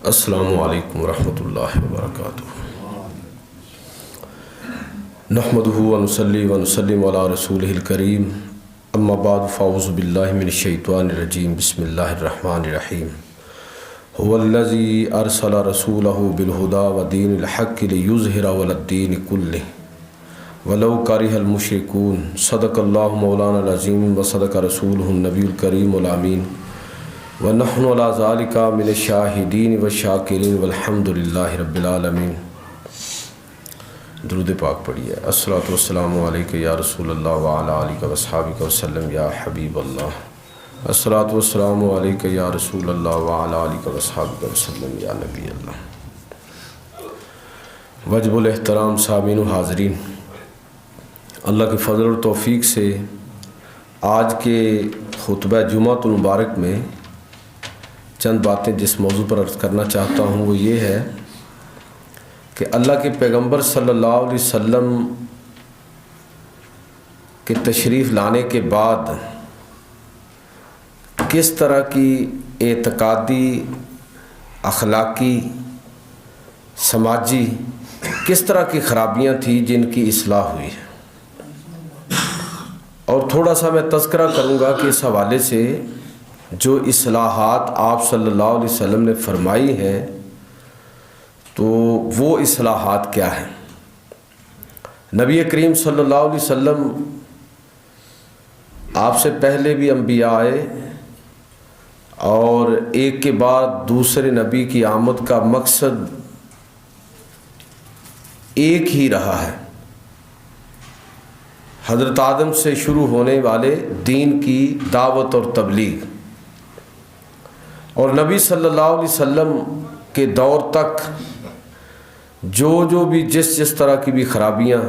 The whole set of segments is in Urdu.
السلام علیکم ورحمۃ اللہ وبرکاتہ۔ نحمدہ ونصلی ونسلم علی رسولہ الکریم، اما بعد فاعوذ باللہ من الشیطان الرجیم، بسم اللہ الرحمن الرحیم۔ هو الذی ارسل رسولہ بالہدی ودین الحق لیظہرہ علی الدین کلہ ولو کرہ المشرکون۔ صدق اللہ مولانا العظیم وصدق رسولہ النبی الکریم الامین، ونحن علی ذالک من الشاہدین والشاکرین والحمد للہ رب العالمین۔ درود پاک پڑھیے۔ الصلاۃ والسلام علیک یا رسول اللہ وعلی آلہ واصحابہ وسلم یا حبیب اللہ۔ الصلاۃ والسلام علیک یا رسول اللہ وعلی آلہ واصحابہ وسلم یا نبی اللہ۔ وجب الاحترام سامعین و حاضرین، اللہ کے فضل اور توفیق سے آج کے خطبہ جمعۃ المبارک میں چند باتیں جس موضوع پر عرض کرنا چاہتا ہوں وہ یہ ہے کہ اللہ کے پیغمبر صلی اللہ علیہ وسلم کے تشریف لانے کے بعد کس طرح کی اعتقادی، اخلاقی، سماجی کس طرح کی خرابیاں تھیں جن کی اصلاح ہوئی ہے، اور تھوڑا سا میں تذکرہ کروں گا کہ اس حوالے سے جو اصلاحات آپ صلی اللہ علیہ وسلم نے فرمائی ہیں تو وہ اصلاحات کیا ہیں۔ نبی کریم صلی اللہ علیہ وسلم آپ سے پہلے بھی انبیاء آئے اور ایک کے بعد دوسرے نبی کی آمد کا مقصد ایک ہی رہا ہے، حضرت آدم سے شروع ہونے والے دین کی دعوت اور تبلیغ، اور نبی صلی اللہ علیہ وسلم کے دور تک جو بھی جس طرح کی بھی خرابیاں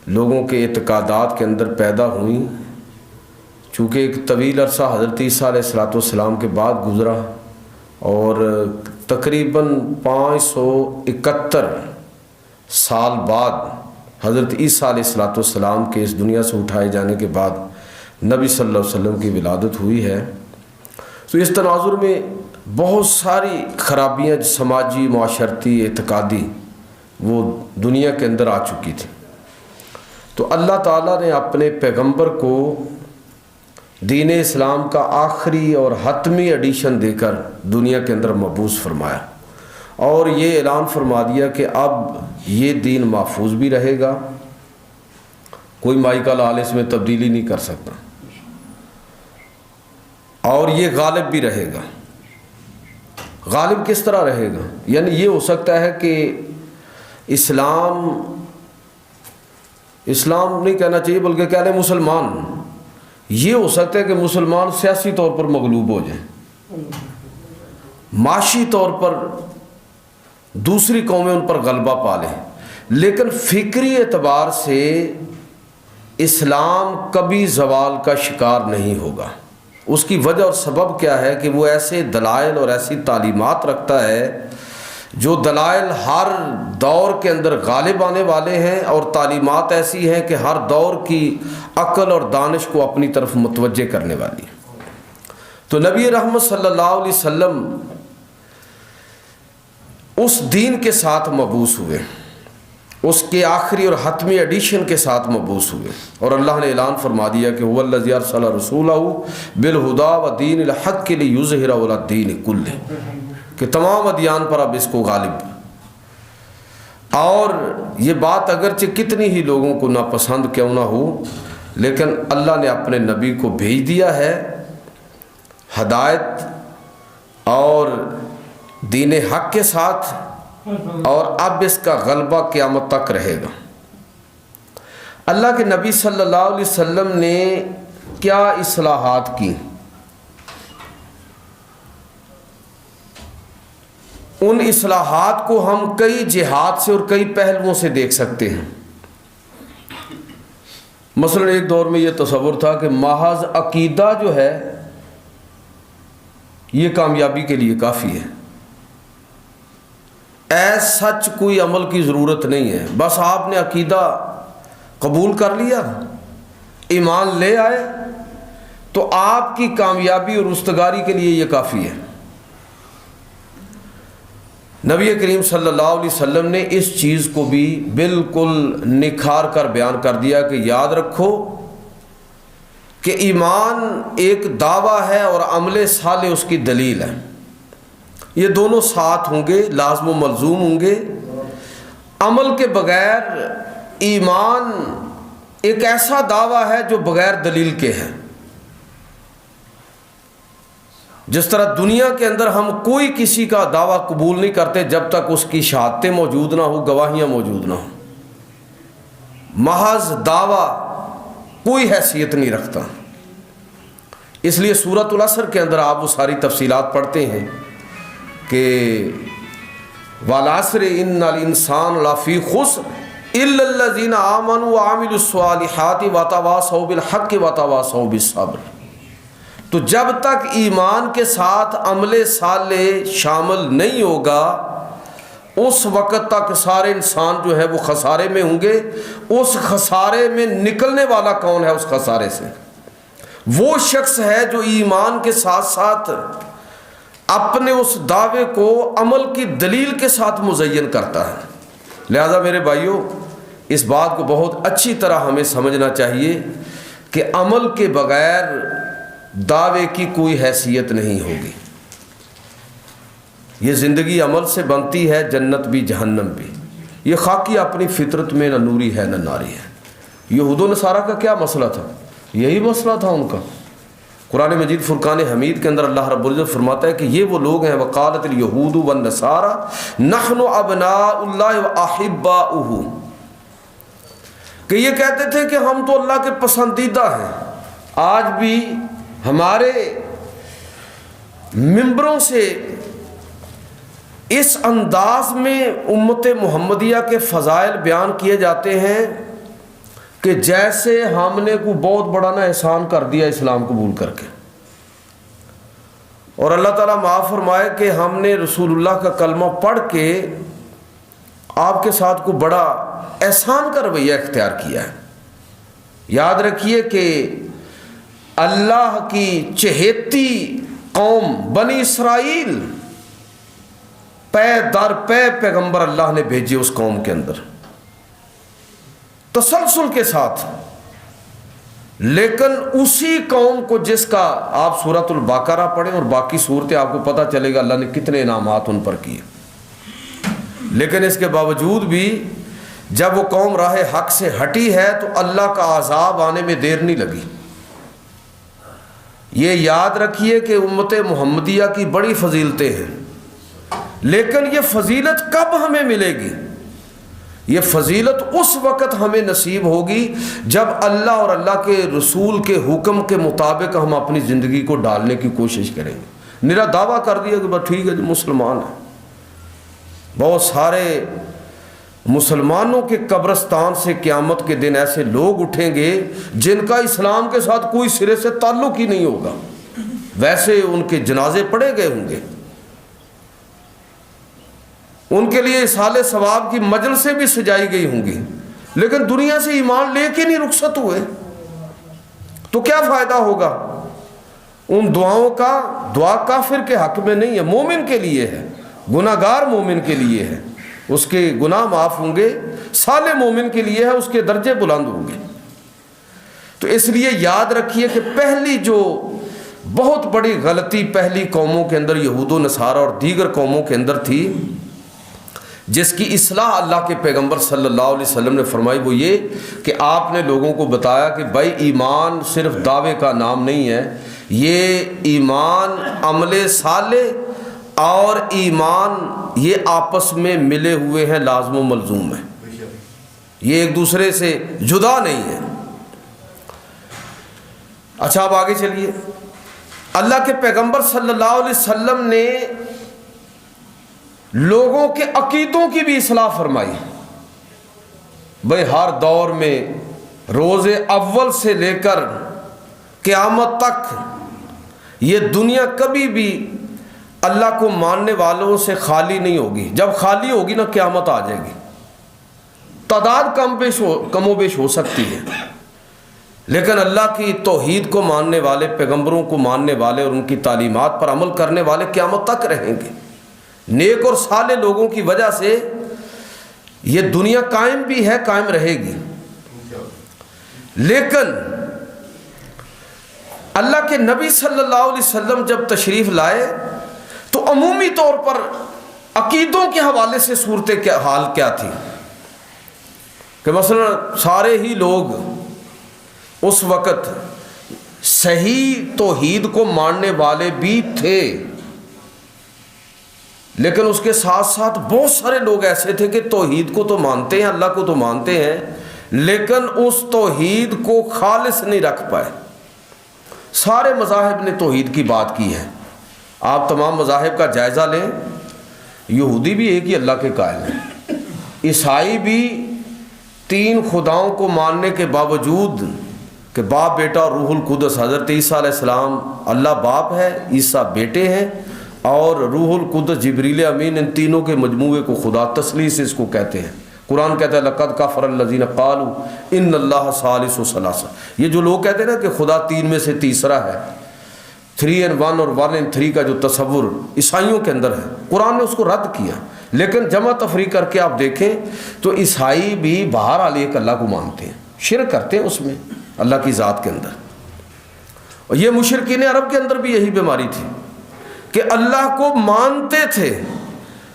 لوگوں کے اعتقادات کے اندر پیدا ہوئیں، چونکہ ایک طویل عرصہ حضرت عیسیٰ علیہ السلام کے بعد گزرا اور تقریباً 571 سال بعد حضرت عیسیٰ علیہ السلام کے اس دنیا سے اٹھائے جانے کے بعد نبی صلی اللہ علیہ وسلم کی ولادت ہوئی ہے۔ تو اس تناظر میں بہت ساری خرابیاں سماجی، معاشرتی، اعتقادی وہ دنیا کے اندر آ چکی تھی، تو اللہ تعالیٰ نے اپنے پیغمبر کو دین اسلام کا آخری اور حتمی ایڈیشن دے کر دنیا کے اندر مبعوث فرمایا، اور یہ اعلان فرما دیا کہ اب یہ دین محفوظ بھی رہے گا، کوئی مائی کا لال اس میں تبدیلی نہیں کر سکتا، اور یہ غالب بھی رہے گا۔ غالب کس طرح رہے گا؟ یعنی یہ ہو سکتا ہے کہ اسلام نہیں کہنا چاہیے بلکہ کہہ لیں مسلمان، یہ ہو سکتا ہے کہ مسلمان سیاسی طور پر مغلوب ہو جائیں، معاشی طور پر دوسری قومیں ان پر غلبہ پا لیں، لیکن فکری اعتبار سے اسلام کبھی زوال کا شکار نہیں ہوگا۔ اس کی وجہ اور سبب کیا ہے کہ وہ ایسے دلائل اور ایسی تعلیمات رکھتا ہے جو دلائل ہر دور کے اندر غالب آنے والے ہیں، اور تعلیمات ایسی ہیں کہ ہر دور کی عقل اور دانش کو اپنی طرف متوجہ کرنے والی ہے۔ تو نبی رحمت صلی اللہ علیہ وسلم اس دین کے ساتھ مبعوث ہوئے، اس کے آخری اور حتمی ایڈیشن کے ساتھ مبعوث ہوئے، اور اللہ نے اعلان فرما دیا کہ هو الذی ارسل رسولہ بالہدی ودین الحق لیظہرہ علی الدین کلہ، کہ تمام ادیان پر اب اس کو غالب۔ اور یہ بات اگرچہ کتنی ہی لوگوں کو ناپسند کیوں نہ ہو، لیکن اللہ نے اپنے نبی کو بھیج دیا ہے ہدایت اور دین حق کے ساتھ، اور اب اس کا غلبہ قیامت تک رہے گا۔ اللہ کے نبی صلی اللہ علیہ وسلم نے کیا اصلاحات کی؟ ان اصلاحات کو ہم کئی جہات سے اور کئی پہلوؤں سے دیکھ سکتے ہیں۔ مثلا ایک دور میں یہ تصور تھا کہ محض عقیدہ جو ہے یہ کامیابی کے لیے کافی ہے، سچ کوئی عمل کی ضرورت نہیں ہے، بس آپ نے عقیدہ قبول کر لیا، ایمان لے آئے تو آپ کی کامیابی اور رستگاری کے لیے یہ کافی ہے۔ نبی کریم صلی اللہ علیہ وسلم نے اس چیز کو بھی بالکل نکھار کر بیان کر دیا کہ یاد رکھو کہ ایمان ایک دعویٰ ہے اور عمل صالح اس کی دلیل ہے، یہ دونوں ساتھ ہوں گے، لازم و ملزوم ہوں گے۔ عمل کے بغیر ایمان ایک ایسا دعویٰ ہے جو بغیر دلیل کے ہے۔ جس طرح دنیا کے اندر ہم کوئی کسی کا دعویٰ قبول نہیں کرتے جب تک اس کی شہادتیں موجود نہ ہوں، گواہیاں موجود نہ ہوں۔ محض دعویٰ کوئی حیثیت نہیں رکھتا۔ اس لیے سورۃ العصر کے اندر آپ وہ ساری تفصیلات پڑھتے ہیں کہ وَالْعَصْرِ إِنَّ الْإِنسَانَ لَفِي خُسْرٍ إِلَّا الَّذِينَ آمَنُوا وَعَمِلُوا الصَّالِحَاتِ وَتَوَاصَوْا بِالْحَقِّ وَتَوَاصَوْا بِالصَّبْرِ۔ تو جب تک ایمان کے ساتھ عمل صالح شامل نہیں ہوگا اس وقت تک سارے انسان جو ہے وہ خسارے میں ہوں گے۔ اس خسارے میں نکلنے والا کون ہے؟ اس خسارے سے وہ شخص ہے جو ایمان کے ساتھ ساتھ اپنے اس دعوے کو عمل کی دلیل کے ساتھ مزین کرتا ہے۔ لہذا میرے بھائیوں، اس بات کو بہت اچھی طرح ہمیں سمجھنا چاہیے کہ عمل کے بغیر دعوے کی کوئی حیثیت نہیں ہوگی۔ یہ زندگی عمل سے بنتی ہے، جنت بھی جہنم بھی۔ یہ خاکی اپنی فطرت میں نہ نوری ہے نہ ناری ہے۔ یہود و نصارہ کا کیا مسئلہ تھا؟ یہی مسئلہ تھا ان کا۔ قرآن مجید فرقان حمید کے اندر اللہ رب العزت فرماتا ہے کہ یہ وہ لوگ ہیں وقالت الیہود والنصارى نحن ابناء اللہ واحباؤہ، کہ یہ کہتے تھے کہ ہم تو اللہ کے پسندیدہ ہیں۔ آج بھی ہمارے ممبروں سے اس انداز میں امت محمدیہ کے فضائل بیان کیے جاتے ہیں کہ جیسے ہم نے کوئی بہت بڑا نا احسان کر دیا اسلام قبول کر کے، اور اللہ تعالیٰ معاف فرمائے کہ ہم نے رسول اللہ کا کلمہ پڑھ کے آپ کے ساتھ کوئی بڑا احسان کا رویہ اختیار کیا ہے۔ یاد رکھیے کہ اللہ کی چہیتی قوم بنی اسرائیل پے در پے پیغمبر اللہ نے بھیجے اس قوم کے اندر تسلسل کے ساتھ، لیکن اسی قوم کو جس کا آپ سورۃ البقرہ پڑھیں اور باقی صورتیں آپ کو پتہ چلے گا اللہ نے کتنے انعامات ان پر کیے، لیکن اس کے باوجود بھی جب وہ قوم راہ حق سے ہٹی ہے تو اللہ کا عذاب آنے میں دیر نہیں لگی۔ یہ یاد رکھیے کہ امت محمدیہ کی بڑی فضیلتیں ہیں، لیکن یہ فضیلت کب ہمیں ملے گی؟ یہ فضیلت اس وقت ہمیں نصیب ہوگی جب اللہ اور اللہ کے رسول کے حکم کے مطابق ہم اپنی زندگی کو ڈالنے کی کوشش کریں گے۔ میرا دعویٰ کر دیا کہ بس ٹھیک ہے جی مسلمان ہیں، بہت سارے مسلمانوں کے قبرستان سے قیامت کے دن ایسے لوگ اٹھیں گے جن کا اسلام کے ساتھ کوئی سرے سے تعلق ہی نہیں ہوگا، ویسے ان کے جنازے پڑھے گئے ہوں گے، ان کے لیے اصحال ثواب کی مجلسیں بھی سجائی گئی ہوں گی، لیکن دنیا سے ایمان لے کے نہیں رخصت ہوئے تو کیا فائدہ ہوگا؟ ان دعاؤں کا دعا کافر کے حق میں نہیں ہے، مومن کے لیے ہے، گناہ گار مومن کے لیے ہے، اس کے گناہ معاف ہوں گے، صالح مومن کے لیے ہے، اس کے درجے بلند ہوں گے۔ تو اس لیے یاد رکھیے کہ پہلی جو بہت بڑی غلطی پہلی قوموں کے اندر یہود و نصارہ اور دیگر قوموں کے اندر تھی، جس کی اصلاح اللہ کے پیغمبر صلی اللہ علیہ وسلم نے فرمائی، وہ یہ کہ آپ نے لوگوں کو بتایا کہ بھائی ایمان صرف دعوے کا نام نہیں ہے، یہ ایمان عمل صالح اور ایمان یہ آپس میں ملے ہوئے ہیں، لازم و ملزوم ہیں، یہ ایک دوسرے سے جدا نہیں ہے۔ اچھا اب آگے چلیے، اللہ کے پیغمبر صلی اللہ علیہ وسلم نے لوگوں کے عقیدوں کی بھی اصلاح فرمائی۔ بھئی ہر دور میں روز اول سے لے کر قیامت تک یہ دنیا کبھی بھی اللہ کو ماننے والوں سے خالی نہیں ہوگی۔ جب خالی ہوگی نا قیامت آ جائے گی، تعداد کم و بیش ہو سکتی ہے، لیکن اللہ کی توحید کو ماننے والے، پیغمبروں کو ماننے والے اور ان کی تعلیمات پر عمل کرنے والے قیامت تک رہیں گے۔ نیک اور صالح لوگوں کی وجہ سے یہ دنیا قائم بھی ہے، قائم رہے گی۔ لیکن اللہ کے نبی صلی اللہ علیہ وسلم جب تشریف لائے تو عمومی طور پر عقیدوں کے حوالے سے صورت حال کیا تھی کہ مثلا سارے ہی لوگ اس وقت صحیح توحید کو ماننے والے بھی تھے، لیکن اس کے ساتھ ساتھ بہت سارے لوگ ایسے تھے کہ توحید کو تو مانتے ہیں، اللہ کو تو مانتے ہیں، لیکن اس توحید کو خالص نہیں رکھ پائے۔ سارے مذاہب نے توحید کی بات کی ہے، آپ تمام مذاہب کا جائزہ لیں، یہودی بھی ایک ہی اللہ کے قائل ہیں، عیسائی بھی 3 خداؤں کو ماننے کے باوجود کہ باپ بیٹا اور روح القدس، حضرت عیسیٰ علیہ السلام اللہ باپ ہے، عیسیٰ بیٹے ہیں، اور روح القدس جبریل امین، ان تینوں کے مجموعے کو خدا تسلیث سے اس کو کہتے ہیں۔ قرآن کہتا ہے لقد کفر الذین قالوا ان اللہ ثالث ثلاثہ، یہ جو لوگ کہتے ہیں نا کہ خدا 3 میں سے تیسرا ہے، 3 in 1 اور 1 in 3 کا جو تصور عیسائیوں کے اندر ہے، قرآن نے اس کو رد کیا۔ لیکن جمع تفریق کر کے آپ دیکھیں تو عیسائی بھی بہرحال ایک اللہ کو مانتے ہیں، شرک کرتے ہیں اس میں اللہ کی ذات کے اندر۔ اور یہ مشرکین عرب کے اندر بھی یہی بیماری تھی کہ اللہ کو مانتے تھے،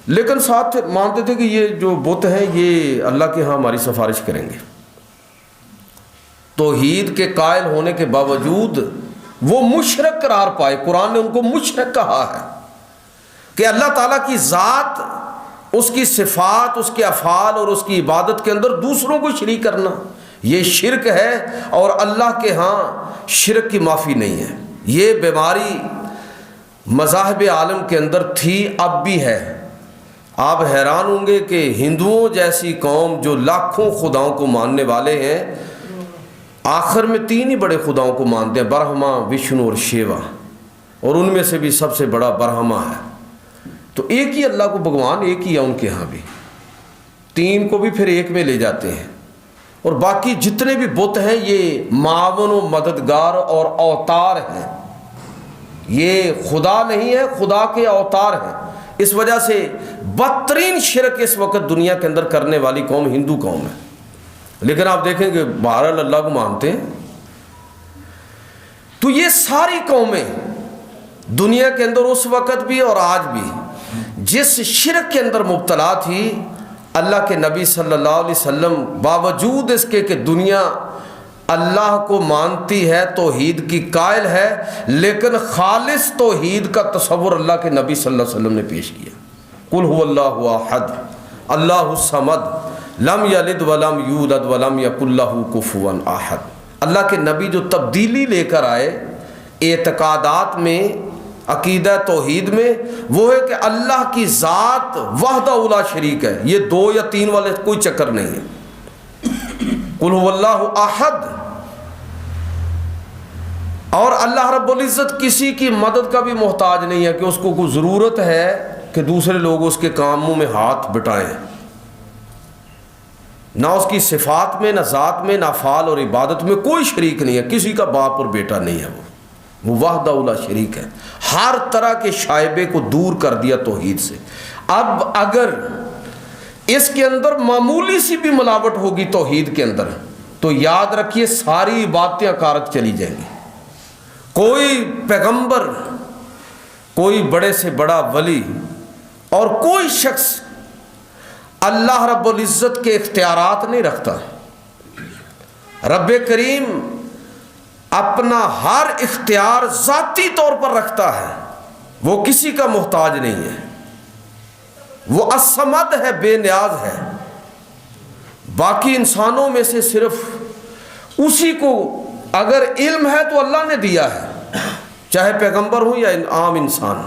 لیکن ساتھ مانتے تھے کہ یہ جو بت ہیں یہ اللہ کے ہاں ہماری سفارش کریں گے۔ توحید کے قائل ہونے کے باوجود وہ مشرک قرار پائے، قرآن نے ان کو مشرک کہا ہے کہ اللہ تعالیٰ کی ذات، اس کی صفات، اس کے افعال اور اس کی عبادت کے اندر دوسروں کو شریک کرنا یہ شرک ہے، اور اللہ کے ہاں شرک کی معافی نہیں ہے۔ یہ بیماری مذاہب عالم کے اندر تھی، اب بھی ہے۔ آپ حیران ہوں گے کہ ہندوؤں جیسی قوم جو لاکھوں خداؤں کو ماننے والے ہیں، آخر میں 3 ہی بڑے خداؤں کو مانتے ہیں، برہما، وشنو اور شیوا، اور ان میں سے بھی سب سے بڑا برہما ہے۔ تو ایک ہی اللہ کو بھگوان ایک ہی ہے ان کے ہاں بھی، 3 کو بھی پھر ایک میں لے جاتے ہیں، اور باقی جتنے بھی بت ہیں یہ معاون و مددگار اور اوتار ہیں، یہ خدا نہیں ہے، خدا کے اوتار ہیں۔ اس وجہ سے بدترین شرک اس وقت دنیا کے اندر کرنے والی قوم ہندو قوم ہے، لیکن آپ دیکھیں کہ بہرحال اللہ کو مانتے ہیں۔ تو یہ ساری قومیں دنیا کے اندر اس وقت بھی اور آج بھی جس شرک کے اندر مبتلا تھی، اللہ کے نبی صلی اللہ علیہ وسلم باوجود اس کے کہ دنیا اللہ کو مانتی ہے، توحید کی قائل ہے، لیکن خالص توحید کا تصور اللہ کے نبی صلی اللہ علیہ وسلم نے پیش کیا۔ قل هو اللہ احد اللہ الصمد لم یلد ولم یولد ولم یکن لہ کفوا احد۔ اللہ کے نبی جو تبدیلی لے کر آئے اعتقادات میں، عقیدہ توحید میں، وہ ہے کہ اللہ کی ذات وحدہ لا شریک ہے، یہ 2 یا 3 والے کوئی چکر نہیں ہے۔ قل هو اللہ احد، اور اللہ رب العزت کسی کی مدد کا بھی محتاج نہیں ہے کہ اس کو کوئی ضرورت ہے کہ دوسرے لوگ اس کے کاموں میں ہاتھ بٹائیں، نہ اس کی صفات میں، نہ ذات میں، نہ افعال اور عبادت میں کوئی شریک نہیں ہے، کسی کا باپ اور بیٹا نہیں ہے، وہ وحدہ لا شریک ہے، ہر طرح کے شائبے کو دور کر دیا توحید سے۔ اب اگر اس کے اندر معمولی سی بھی ملاوٹ ہوگی توحید کے اندر تو یاد رکھیے ساری عبادتیں اکارت چلی جائیں گی۔ کوئی پیغمبر، کوئی بڑے سے بڑا ولی اور کوئی شخص اللہ رب العزت کے اختیارات نہیں رکھتا۔ رب کریم اپنا ہر اختیار ذاتی طور پر رکھتا ہے، وہ کسی کا محتاج نہیں ہے، وہ الصمد ہے، بے نیاز ہے۔ باقی انسانوں میں سے صرف اسی کو اگر علم ہے تو اللہ نے دیا ہے، چاہے پیغمبر ہوں یا عام انسان۔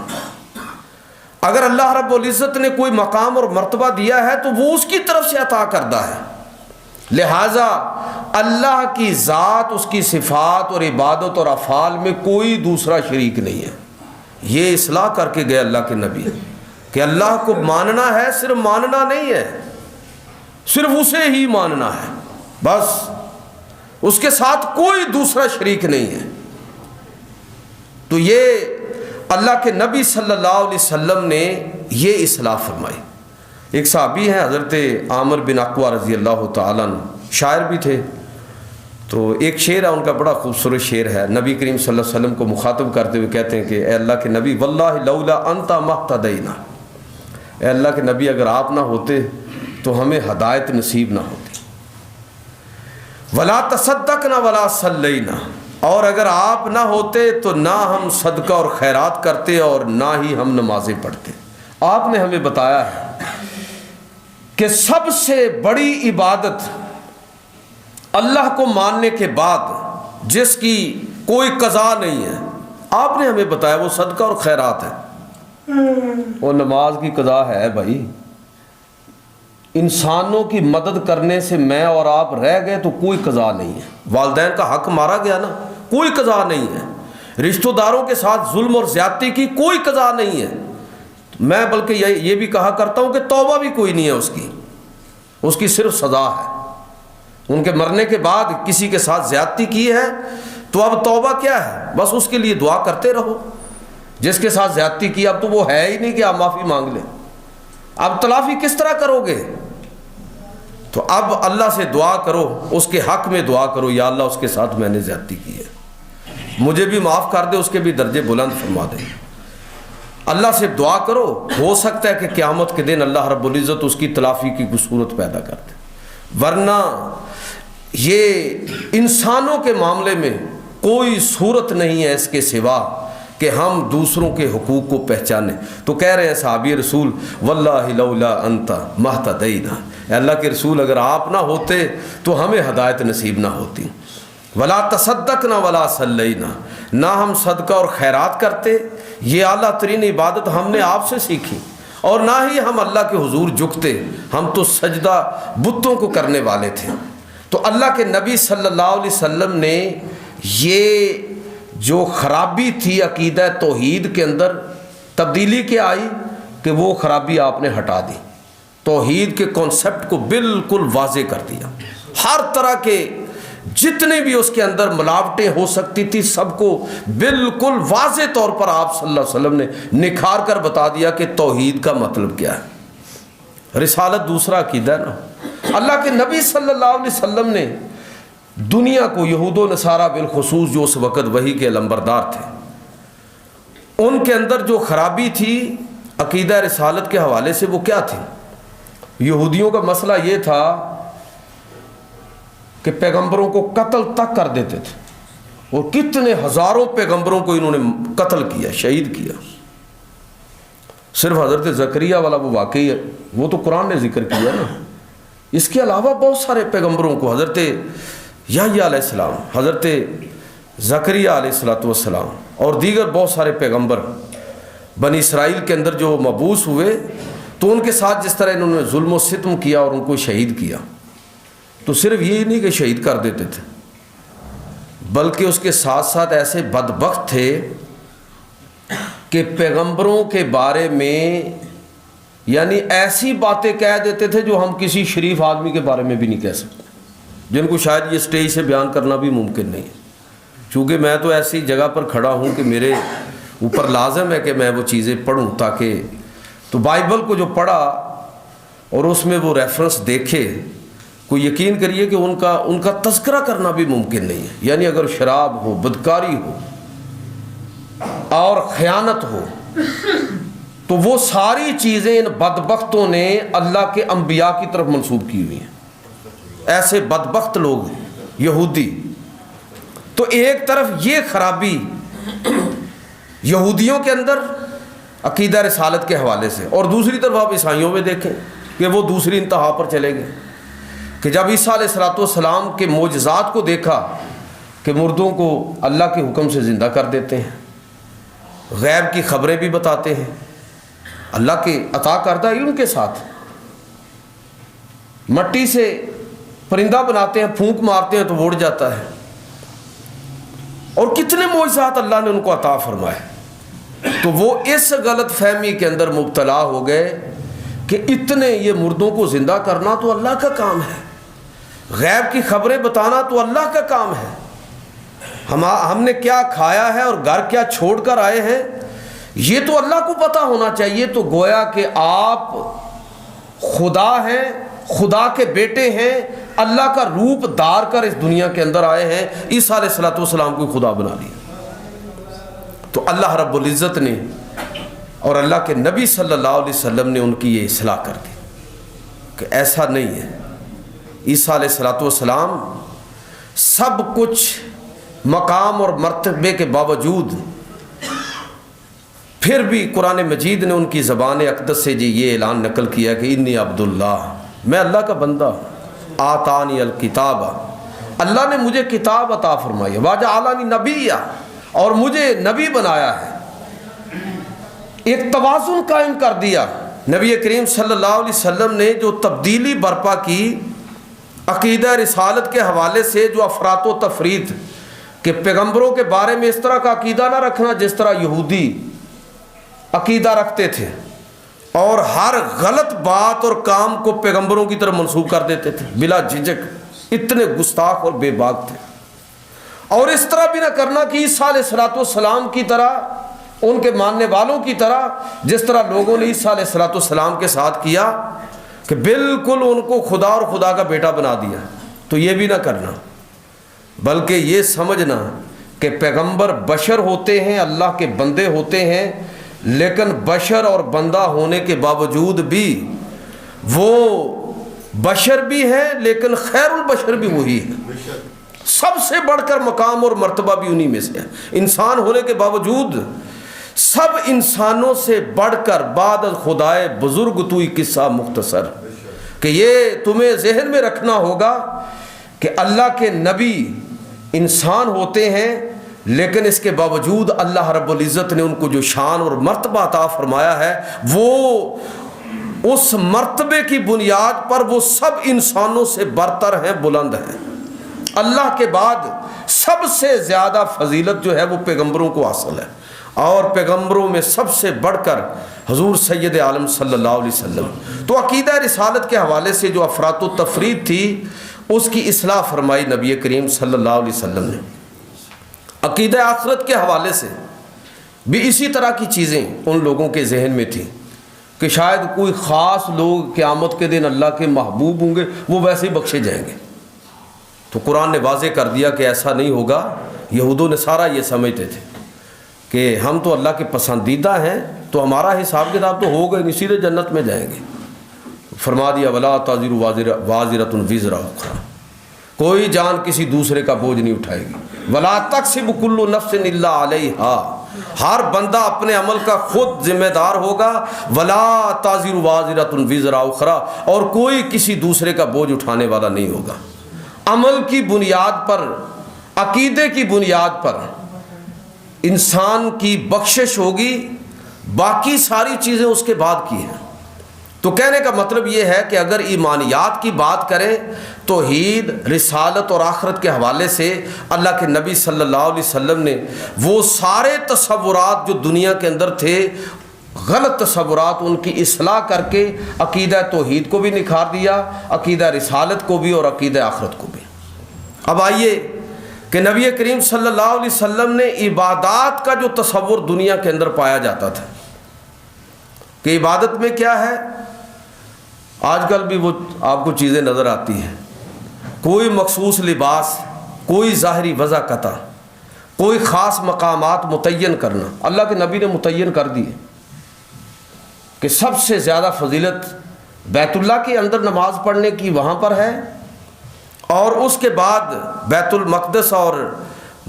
اگر اللہ رب العزت نے کوئی مقام اور مرتبہ دیا ہے تو وہ اس کی طرف سے عطا کردہ ہے، لہٰذا اللہ کی ذات، اس کی صفات اور عبادت اور افعال میں کوئی دوسرا شریک نہیں ہے۔ یہ اصلاح کر کے گئے اللہ کے نبی کہ اللہ کو ماننا ہے، صرف ماننا نہیں ہے، صرف اسے ہی ماننا ہے، بس اس کے ساتھ کوئی دوسرا شریک نہیں ہے۔ تو یہ اللہ کے نبی صلی اللہ علیہ وسلم نے یہ اصلاح فرمائی۔ ایک صحابی ہیں حضرت عامر بن اقوا رضی اللہ تعالیٰ عنہ، شاعر بھی تھے، تو ایک شعر ہے ان کا، بڑا خوبصورت شعر ہے، نبی کریم صلی اللہ علیہ وسلم کو مخاطب کرتے ہوئے کہتے ہیں کہ اے اللہ کے نبی واللہ لولا انت مہتدینا، اے اللہ کے نبی اگر آپ نہ ہوتے تو ہمیں ہدایت نصیب نہ ہوتی، ولا تصدقنا ولا صلینا، اور اگر آپ نہ ہوتے تو نہ ہم صدقہ اور خیرات کرتے اور نہ ہی ہم نمازیں پڑھتے۔ آپ نے ہمیں بتایا ہے کہ سب سے بڑی عبادت اللہ کو ماننے کے بعد جس کی کوئی قضا نہیں ہے، آپ نے ہمیں بتایا وہ صدقہ اور خیرات ہے۔ وہ نماز کی قضا ہے بھائی، انسانوں کی مدد کرنے سے میں اور آپ رہ گئے تو کوئی قضا نہیں ہے، والدین کا حق مارا گیا نا، کوئی قضا نہیں ہے، رشتہ داروں کے ساتھ ظلم اور زیادتی کی کوئی قضا نہیں ہے، میں بلکہ یہ بھی کہا کرتا ہوں کہ توبہ بھی کوئی نہیں ہے اس کی صرف سزا ہے۔ ان کے مرنے کے بعد کسی کے ساتھ زیادتی کی ہے تو اب توبہ کیا ہے، بس اس کے لیے دعا کرتے رہو۔ جس کے ساتھ زیادتی کی اب تو وہ ہے ہی نہیں کہ آپ معافی مانگ لیں، اب تلافی کس طرح کرو گے؟ تو اب اللہ سے دعا کرو، اس کے حق میں دعا کرو، یا اللہ اس کے ساتھ میں نے زیادتی کی ہے، مجھے بھی معاف کر دے، اس کے بھی درجے بلند فرما دے۔ اللہ سے دعا کرو، ہو سکتا ہے کہ قیامت کے دن اللہ رب العزت اس کی تلافی کی کوئی صورت پیدا کر دے، ورنہ یہ انسانوں کے معاملے میں کوئی صورت نہیں ہے اس کے سوا کہ ہم دوسروں کے حقوق کو پہچانیں۔ تو کہہ رہے ہیں صحابی رسول واللہ لولا انت مہتدینا، اے اللہ کے رسول اگر آپ نہ ہوتے تو ہمیں ہدایت نصیب نہ ہوتی، ولا تصدقنا ولا صلینا، نہ ہم صدقہ اور خیرات کرتے، یہ اعلیٰ ترین عبادت ہم نے آپ سے سیکھی، اور نہ ہی ہم اللہ کے حضور جھکتے، ہم تو سجدہ بتوں کو کرنے والے تھے۔ تو اللہ کے نبی صلی اللہ علیہ وسلم نے یہ جو خرابی تھی عقیدہ توحید کے اندر، تبدیلی کیا آئی کہ وہ خرابی آپ نے ہٹا دی، توحید کے کانسیپٹ کو بالکل واضح کر دیا، ہر طرح کے جتنے بھی اس کے اندر ملاوٹیں ہو سکتی تھی سب کو بالکل واضح طور پر آپ صلی اللہ علیہ وسلم نے نکھار کر بتا دیا کہ توحید کا مطلب کیا ہے، رسالت دوسرا عقیدہ ہے نا۔ اللہ کے نبی صلی اللہ علیہ وسلم نے دنیا کو، یہود و نصارہ بالخصوص جو اس وقت وحی کے علمبردار تھے، ان کے اندر جو خرابی تھی عقیدہ رسالت کے حوالے سے وہ کیا تھی؟ یہودیوں کا مسئلہ یہ تھا کہ پیغمبروں کو قتل تک کر دیتے تھے، اور کتنے ہزاروں پیغمبروں کو انہوں نے قتل کیا، شہید کیا۔ صرف حضرت زکریہ والا وہ واقعی ہے، وہ تو قرآن نے ذکر کیا نا، اس کے علاوہ بہت سارے پیغمبروں کو، حضرت یحییٰ علیہ السلام، حضرت زکریہ علیہ السلام اور دیگر بہت سارے پیغمبر بنی اسرائیل کے اندر جو مبعوث ہوئے، تو ان کے ساتھ جس طرح انہوں نے ظلم و ستم کیا اور ان کو شہید کیا، تو صرف یہی نہیں کہ شہید کر دیتے تھے، بلکہ اس کے ساتھ ساتھ ایسے بدبخت تھے کہ پیغمبروں کے بارے میں یعنی ایسی باتیں کہہ دیتے تھے جو ہم کسی شریف آدمی کے بارے میں بھی نہیں کہہ سکتے، جن کو شاید یہ سٹیج سے بیان کرنا بھی ممکن نہیں ہے، چونکہ میں تو ایسی جگہ پر کھڑا ہوں کہ میرے اوپر لازم ہے کہ میں وہ چیزیں پڑھوں، تاکہ تو بائبل کو جو پڑھا اور اس میں وہ ریفرنس دیکھے، کوئی یقین کریے کہ ان کا تذکرہ کرنا بھی ممکن نہیں ہے، یعنی اگر شراب ہو، بدکاری ہو اور خیانت ہو، تو وہ ساری چیزیں ان بدبختوں نے اللہ کے انبیاء کی طرف منسوب کی ہوئی ہیں، ایسے بدبخت لوگ یہودی۔ تو ایک طرف یہ خرابی یہودیوں کے اندر عقیدہ رسالت کے حوالے سے، اور دوسری طرف آپ عیسائیوں میں دیکھیں کہ وہ دوسری انتہا پر چلے گئے، کہ جب عیسیٰ علیہ السلام کے معجزات کو دیکھا کہ مردوں کو اللہ کے حکم سے زندہ کر دیتے ہیں، غیب کی خبریں بھی بتاتے ہیں، اللہ کے عطا کردہ علم کے ساتھ مٹی سے پرندہ بناتے ہیں، پھونک مارتے ہیں تو وہ اڑ جاتا ہے، اور کتنے معجزات اللہ نے ان کو عطا فرمائے، تو وہ اس غلط فہمی کے اندر مبتلا ہو گئے کہ اتنے یہ مردوں کو زندہ کرنا تو اللہ کا کام ہے، غیب کی خبریں بتانا تو اللہ کا کام ہے، ہم نے کیا کھایا ہے اور گھر کیا چھوڑ کر آئے ہیں یہ تو اللہ کو پتہ ہونا چاہیے. تو گویا کہ آپ خدا ہیں, خدا کے بیٹے ہیں, اللہ کا روپ دار کر اس دنیا کے اندر آئے ہیں. عیسیٰ علیہ الصلوۃ والسلام کو خدا بنا لیا. تو اللہ رب العزت نے اور اللہ کے نبی صلی اللہ علیہ وسلم نے ان کی یہ اصلاح کر دی کہ ایسا نہیں ہے. عیسیٰ علیہ الصلوۃ والسلام سب کچھ مقام اور مرتبے کے باوجود پھر بھی قرآن مجید نے ان کی زبان اقدس سے جی یہ اعلان نقل کیا کہ انی عبداللہ, میں اللہ کا بندہ ہوں. آتانی الکتاب, اللہ نے مجھے کتاب عطا فرمائی. وجعلنی نبیّ, اور مجھے نبی بنایا ہے. ایک توازن قائم کر دیا. نبی کریم صلی اللہ علیہ وسلم نے جو تبدیلی برپا کی عقیدہ رسالت کے حوالے سے, جو افراط و تفریط کہ پیغمبروں کے بارے میں اس طرح کا عقیدہ نہ رکھنا جس طرح یہودی عقیدہ رکھتے تھے, اور ہر غلط بات اور کام کو پیغمبروں کی طرف منسوب کر دیتے تھے بلا جھجک, اتنے گستاخ اور بے باک تھے. اور اس طرح بھی نہ کرنا کہ عیسیٰ علیہ الصلوۃ والسلام کی طرح, ان کے ماننے والوں کی طرح, جس طرح لوگوں نے عیسیٰ علیہ الصلوۃ والسلام کے ساتھ کیا کہ بالکل ان کو خدا اور خدا کا بیٹا بنا دیا. تو یہ بھی نہ کرنا, بلکہ یہ سمجھنا کہ پیغمبر بشر ہوتے ہیں, اللہ کے بندے ہوتے ہیں, لیکن بشر اور بندہ ہونے کے باوجود بھی وہ بشر بھی ہیں, لیکن خیر البشر بھی وہی ہے. سب سے بڑھ کر مقام اور مرتبہ بھی انہی میں سے ہے. انسان ہونے کے باوجود سب انسانوں سے بڑھ کر بعد از خدائے بزرگ تو ہی قصہ مختصر, کہ یہ تمہیں ذہن میں رکھنا ہوگا کہ اللہ کے نبی انسان ہوتے ہیں, لیکن اس کے باوجود اللہ رب العزت نے ان کو جو شان اور مرتبہ عطا فرمایا ہے, وہ اس مرتبے کی بنیاد پر وہ سب انسانوں سے برتر ہیں, بلند ہیں. اللہ کے بعد سب سے زیادہ فضیلت جو ہے وہ پیغمبروں کو حاصل ہے, اور پیغمبروں میں سب سے بڑھ کر حضور سید عالم صلی اللہ علیہ وسلم. تو عقیدہ رسالت کے حوالے سے جو افراط و تفریط تھی اس کی اصلاح فرمائی نبی کریم صلی اللہ علیہ وسلم نے. عقیدہ آخرت کے حوالے سے بھی اسی طرح کی چیزیں ان لوگوں کے ذہن میں تھیں کہ شاید کوئی خاص لوگ قیامت کے دن اللہ کے محبوب ہوں گے, وہ ویسے ہی بخشے جائیں گے. تو قرآن نے واضح کر دیا کہ ایسا نہیں ہوگا. یہود و نصارہ یہ سمجھتے تھے کہ ہم تو اللہ کے پسندیدہ ہیں, تو ہمارا حساب کتاب تو ہوگا نہیں, سیدھے جنت میں جائیں گے. فرما دیا ولا تزر وازرۃ وزر اخری, کوئی جان کسی دوسرے کا بوجھ نہیں اٹھائے گی. ولا تکسب کل نفس الا علیہا, ہر بندہ اپنے عمل کا خود ذمہ دار ہوگا. ولا تزر وازرۃ وزر اخری, اور کوئی کسی دوسرے کا بوجھ اٹھانے والا نہیں ہوگا. عمل کی بنیاد پر, عقیدے کی بنیاد پر انسان کی بخشش ہوگی, باقی ساری چیزیں اس کے بعد کی ہیں. تو کہنے کا مطلب یہ ہے کہ اگر ایمانیات کی بات کریں, توحید, رسالت اور آخرت کے حوالے سے اللہ کے نبی صلی اللہ علیہ وسلم نے وہ سارے تصورات جو دنیا کے اندر تھے, غلط تصورات, ان کی اصلاح کر کے عقیدہ توحید کو بھی نکھار دیا, عقیدہ رسالت کو بھی اور عقیدہ آخرت کو بھی. اب آئیے کہ نبی کریم صلی اللہ علیہ وسلم نے عبادات کا جو تصور دنیا کے اندر پایا جاتا تھا کہ عبادت میں کیا ہے, آج کل بھی وہ آپ کو چیزیں نظر آتی ہیں. کوئی مخصوص لباس, کوئی ظاہری وضع قطع, کوئی خاص مقامات متعین کرنا. اللہ کے نبی نے متعین کر دیے کہ سب سے زیادہ فضیلت بیت اللہ کے اندر نماز پڑھنے کی وہاں پر ہے, اور اس کے بعد بیت المقدس اور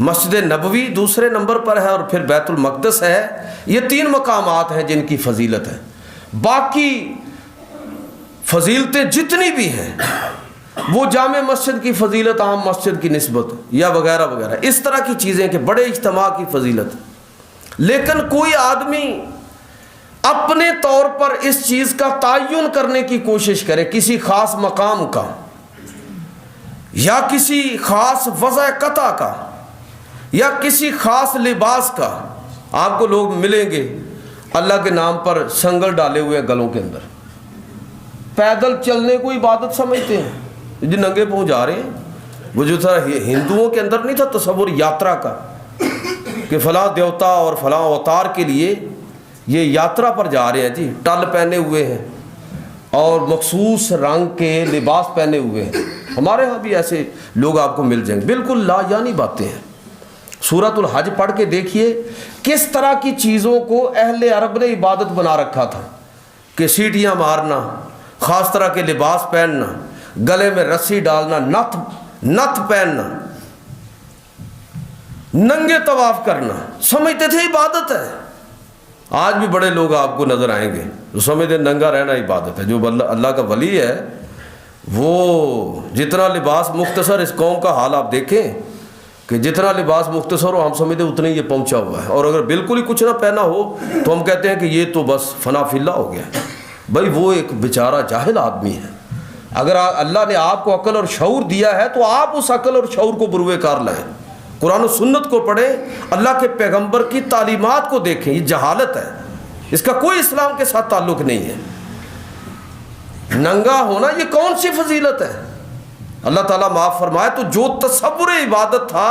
مسجد نبوی دوسرے نمبر پر ہے, اور پھر بیت المقدس ہے. یہ 3 مقامات ہیں جن کی فضیلت ہے. باقی فضیلتیں جتنی بھی ہیں وہ جامع مسجد کی فضیلت عام مسجد کی نسبت یا وغیرہ وغیرہ, اس طرح کی چیزیں کہ بڑے اجتماع کی فضیلت. لیکن کوئی آدمی اپنے طور پر اس چیز کا تعین کرنے کی کوشش کرے, کسی خاص مقام کا یا کسی خاص وضع قطع کا یا کسی خاص لباس کا. آپ کو لوگ ملیں گے اللہ کے نام پر سنگل ڈالے ہوئے گلوں کے اندر, پیدل چلنے کو عبادت سمجھتے ہیں, جو ننگے پاؤں جا رہے ہیں. وہ جو تھا ہندوؤں کے اندر نہیں تھا تصور یاترا کا کہ فلاں دیوتا اور فلاں اوتار کے لیے یہ یاترا پر جا رہے ہیں جی، ٹل پہنے ہوئے ہیں اور مخصوص رنگ کے لباس پہنے ہوئے ہیں. ہمارے ہاں بھی ایسے لوگ آپ کو مل جائیں گے، بالکل لا یعنی باتیں ہیں. سورۃ الحج پڑھ کے دیکھیے کس طرح کی چیزوں کو اہل عرب نے عبادت بنا رکھا تھا کہ سیٹیاں مارنا، خاص طرح کے لباس پہننا، گلے میں رسی ڈالنا، نتھ پہننا، ننگے طواف کرنا، سمجھتے تھے عبادت ہے. آج بھی بڑے لوگ آپ کو نظر آئیں گے جو سمجھتے ننگا رہنا عبادت ہے. جو اللہ کا ولی ہے وہ جتنا لباس مختصر، اس قوم کا حال آپ دیکھیں کہ جتنا لباس مختصر ہو ہم سمجھتے اتنا ہی یہ پہنچا ہوا ہے، اور اگر بالکل ہی کچھ نہ پہنا ہو تو ہم کہتے ہیں کہ یہ تو بس فنا فی اللہ ہو گیا. بھائی وہ ایک بیچارہ جاہل آدمی ہے. اگر اللہ نے آپ کو عقل اور شعور دیا ہے تو آپ اس عقل اور شعور کو بروئے کار لائیں، قرآن و سنت کو پڑھیں، اللہ کے پیغمبر کی تعلیمات کو دیکھیں. یہ جہالت ہے، اس کا کوئی اسلام کے ساتھ تعلق نہیں ہے. ننگا ہونا یہ کون سی فضیلت ہے؟ اللہ تعالیٰ معاف فرمائے. تو جو تصور عبادت تھا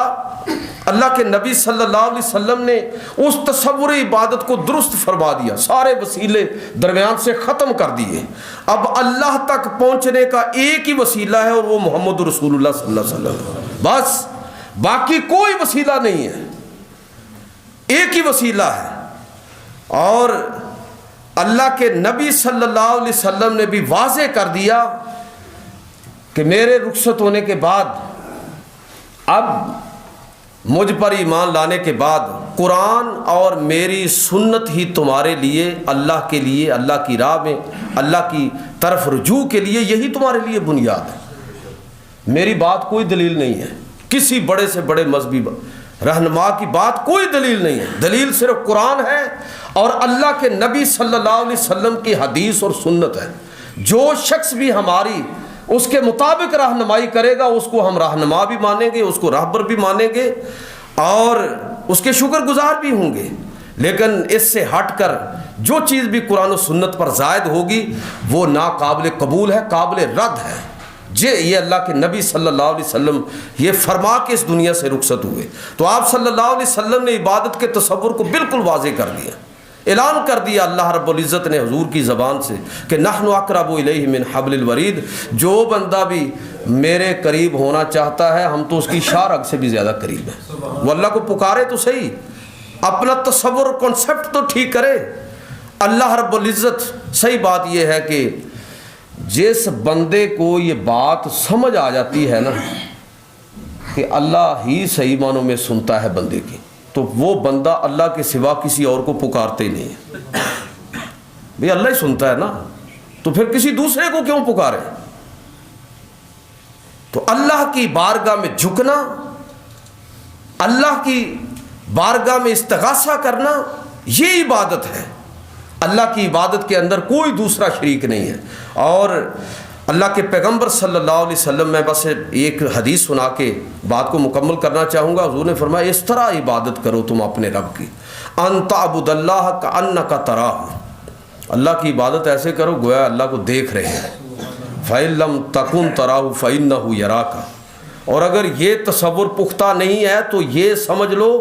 اللہ کے نبی صلی اللہ علیہ وسلم نے اس تصور عبادت کو درست فرما دیا، سارے وسیلے درمیان سے ختم کر دیے. اب اللہ تک پہنچنے کا ایک ہی وسیلہ ہے اور وہ محمد رسول اللہ صلی اللہ علیہ وسلم، بس باقی کوئی وسیلہ نہیں ہے، ایک ہی وسیلہ ہے. اور اللہ کے نبی صلی اللہ علیہ وسلم نے بھی واضح کر دیا کہ میرے رخصت ہونے کے بعد، اب مجھ پر ایمان لانے کے بعد قرآن اور میری سنت ہی تمہارے لیے، اللہ کے لیے، اللہ کی راہ میں اللہ کی طرف رجوع کے لیے، یہی تمہارے لیے بنیاد ہے. میری بات کوئی دلیل نہیں ہے، کسی بڑے سے بڑے مذہبی رہنما کی بات کوئی دلیل نہیں ہے. دلیل صرف قرآن ہے اور اللہ کے نبی صلی اللہ علیہ وسلم کی حدیث اور سنت ہے. جو شخص بھی ہماری اس کے مطابق رہنمائی کرے گا اس کو ہم رہنما بھی مانیں گے، اس کو راہبر بھی مانیں گے اور اس کے شکر گزار بھی ہوں گے. لیکن اس سے ہٹ کر جو چیز بھی قرآن و سنت پر زائد ہوگی وہ ناقابل قبول ہے، قابل رد ہے. یہ اللہ کے نبی صلی اللہ علیہ وسلم یہ فرما کے اس دنیا سے رخصت ہوئے. تو آپ صلی اللہ علیہ وسلم نے عبادت کے تصور کو بالکل واضح کر دیا، اعلان کر دیا اللہ رب العزت نے حضور کی زبان سے کہ نحن اقرب الیہ من حبل الورید. جو بندہ بھی میرے قریب ہونا چاہتا ہے ہم تو اس کی شاہ رگ سے بھی زیادہ قریب ہیں. وہ اللہ کو پکارے تو صحیح، اپنا تصور کانسیپٹ تو ٹھیک کرے. اللہ رب العزت، صحیح بات یہ ہے کہ جس بندے کو یہ بات سمجھ آ جاتی ہے نا کہ اللہ ہی صحیح معنوں میں سنتا ہے بندے کی، تو وہ بندہ اللہ کے سوا کسی اور کو پکارتے ہی نہیں ہے. بھئی اللہ ہی سنتا ہے نا، تو پھر کسی دوسرے کو کیوں پکارے؟ تو اللہ کی بارگاہ میں جھکنا، اللہ کی بارگاہ میں استغاثہ کرنا، یہ عبادت ہے. اللہ کی عبادت کے اندر کوئی دوسرا شریک نہیں ہے. اور اللہ کے پیغمبر صلی اللہ علیہ وسلم، میں بس ایک حدیث سنا کے بات کو مکمل کرنا چاہوں گا. حضور نے فرمایا اس طرح عبادت کرو تم اپنے رب کی، ان تعبد اللہ کأنک تراہ، اللہ کی عبادت ایسے کرو گویا اللہ کو دیکھ رہے ہیں. فإن لم تکن تراہ فإنہ یراک. اور اگر یہ تصور پختہ نہیں ہے تو یہ سمجھ لو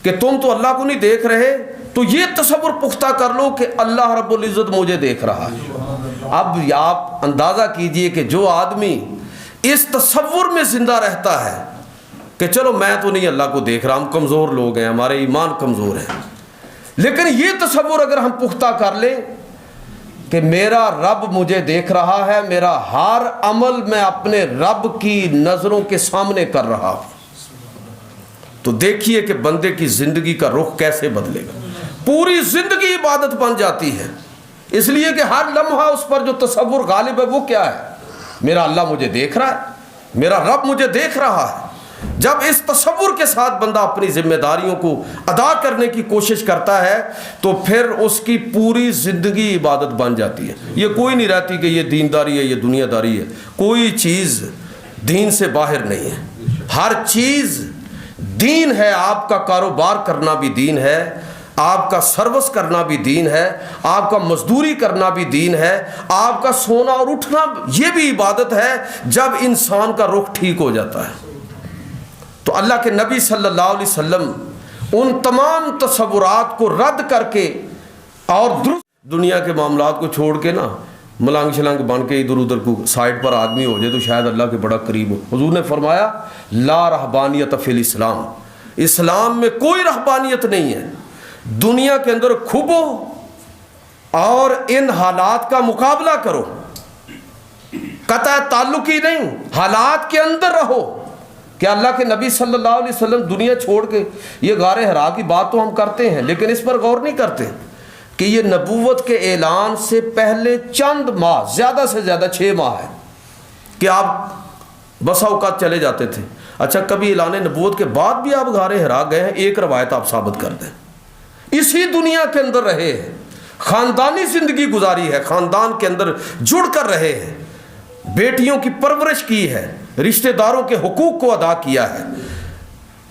کہ تم تو اللہ کو نہیں دیکھ رہے، تو یہ تصور پختہ کر لو کہ اللہ رب العزت مجھے دیکھ رہا ہے. اب آپ اندازہ کیجئے کہ جو آدمی اس تصور میں زندہ رہتا ہے کہ چلو میں تو نہیں اللہ کو دیکھ رہا، ہم کمزور لوگ ہیں، ہمارے ایمان کمزور ہیں، لیکن یہ تصور اگر ہم پختہ کر لیں کہ میرا رب مجھے دیکھ رہا ہے، میرا ہر عمل میں اپنے رب کی نظروں کے سامنے کر رہا ہوں، تو دیکھیے کہ بندے کی زندگی کا رخ کیسے بدلے گا. پوری زندگی عبادت بن جاتی ہے، اس لیے کہ ہر لمحہ اس پر جو تصور غالب ہے وہ کیا ہے؟ میرا اللہ مجھے دیکھ رہا ہے، میرا رب مجھے دیکھ رہا ہے. جب اس تصور کے ساتھ بندہ اپنی ذمہ داریوں کو ادا کرنے کی کوشش کرتا ہے تو پھر اس کی پوری زندگی عبادت بن جاتی ہے. یہ کوئی نہیں رہتی کہ یہ دینداری ہے، یہ دنیا داری ہے. کوئی چیز دین سے باہر نہیں ہے، ہر چیز دین ہے. آپ کا کاروبار کرنا بھی دین ہے، آپ کا سروس کرنا بھی دین ہے، آپ کا مزدوری کرنا بھی دین ہے، آپ کا سونا اور اٹھنا یہ بھی عبادت ہے جب انسان کا رخ ٹھیک ہو جاتا ہے. تو اللہ کے نبی صلی اللہ علیہ وسلم ان تمام تصورات کو رد کر کے اور درست دنیا کے معاملات کو چھوڑ کے نا ملانگ شلانگ بن کے ادھر ادھر کو سائڈ پر آدمی ہو جائے تو شاید اللہ کے بڑا قریب ہو. حضور نے فرمایا لا رہبانیت فی الاسلام، اسلام میں کوئی رہبانیت نہیں ہے. دنیا کے اندر کھبو اور ان حالات کا مقابلہ کرو، قطع تعلق ہی نہیں، حالات کے اندر رہو. کہ اللہ کے نبی صلی اللہ علیہ وسلم دنیا چھوڑ کے، یہ غار حرا کی بات تو ہم کرتے ہیں لیکن اس پر غور نہیں کرتے کہ یہ نبوت کے اعلان سے پہلے چند ماہ، زیادہ سے زیادہ 6 ماہ ہے کہ آپ بسا اوقات چلے جاتے تھے. اچھا کبھی اعلان نبوت کے بعد بھی آپ غار حرا گئے ہیں؟ ایک روایت آپ ثابت کر دیں. اسی دنیا کے اندر رہے ہیں، خاندانی زندگی گزاری ہے، خاندان کے اندر جڑ کر رہے ہیں، بیٹیوں کی پرورش کی ہے، رشتہ داروں کے حقوق کو ادا کیا ہے،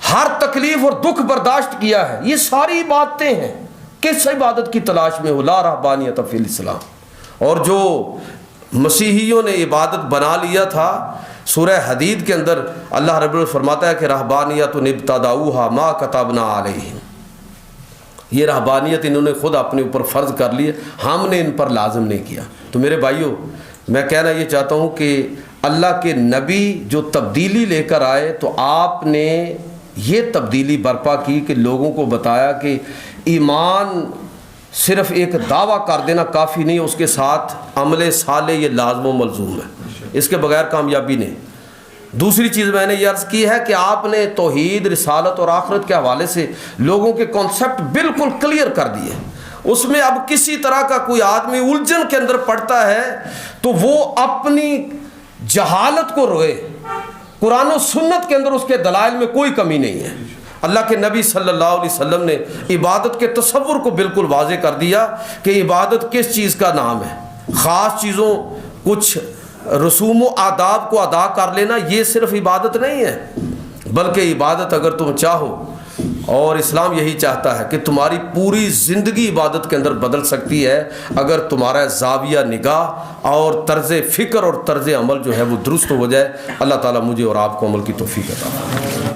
ہر تکلیف اور دکھ برداشت کیا ہے. یہ ساری باتیں ہیں. کس عبادت کی تلاش میں ہو؟ لا رہبانیت فی الاسلام. اور جو مسیحیوں نے عبادت بنا لیا تھا، سورہ حدید کے اندر اللہ رب العزت فرماتا ہے کہ رہبانیت ابتدعوها ما کتبنا علیہم، یہ رہبانیت انہوں نے خود اپنے اوپر فرض کر لی ہے، ہم نے ان پر لازم نہیں کیا. تو میرے بھائیوں، میں کہنا یہ چاہتا ہوں کہ اللہ کے نبی جو تبدیلی لے کر آئے تو آپ نے یہ تبدیلی برپا کی کہ لوگوں کو بتایا کہ ایمان صرف ایک دعویٰ کر دینا کافی نہیں، اس کے ساتھ عمل صالح یہ لازم و ملزوم ہے، اس کے بغیر کامیابی نہیں. دوسری چیز میں نے یہ عرض کی ہے کہ آپ نے توحید، رسالت اور آخرت کے حوالے سے لوگوں کے کانسیپٹ بالکل کلیئر کر دیے. اس میں اب کسی طرح کا کوئی آدمی الجھن کے اندر پڑتا ہے تو وہ اپنی جہالت کو روئے. قرآن و سنت کے اندر اس کے دلائل میں کوئی کمی نہیں ہے. اللہ کے نبی صلی اللہ علیہ وسلم نے عبادت کے تصور کو بالکل واضح کر دیا کہ عبادت کس چیز کا نام ہے. خاص چیزوں، کچھ رسوم و آداب کو ادا کر لینا یہ صرف عبادت نہیں ہے، بلکہ عبادت اگر تم چاہو، اور اسلام یہی چاہتا ہے کہ تمہاری پوری زندگی عبادت کے اندر بدل سکتی ہے اگر تمہارا زاویہ نگاہ اور طرز فکر اور طرز عمل جو ہے وہ درست ہو جائے. اللہ تعالیٰ مجھے اور آپ کو عمل کی توفیق عطا فرمائے.